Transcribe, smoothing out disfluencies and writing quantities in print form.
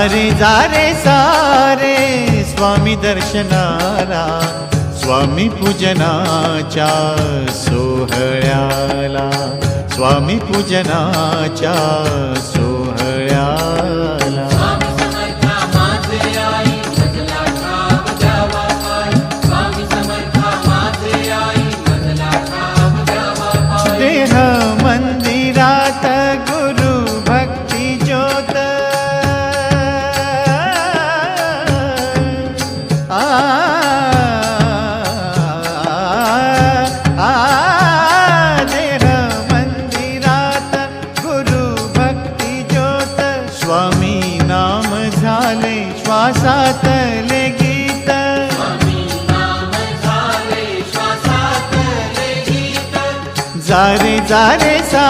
जारे जारे सारे स्वामी दर्शनाला, स्वामी पूजनाच्या सोहळ्याला, स्वामी पूजनाच्या सोहळ्याला. देह मंदिरात गुरु भक्ती ज्योत, देह मंदिरात गुरु भक्ती ज्योत, स्वामी नाम झाले श्वासातले गीत, जारे जारे सा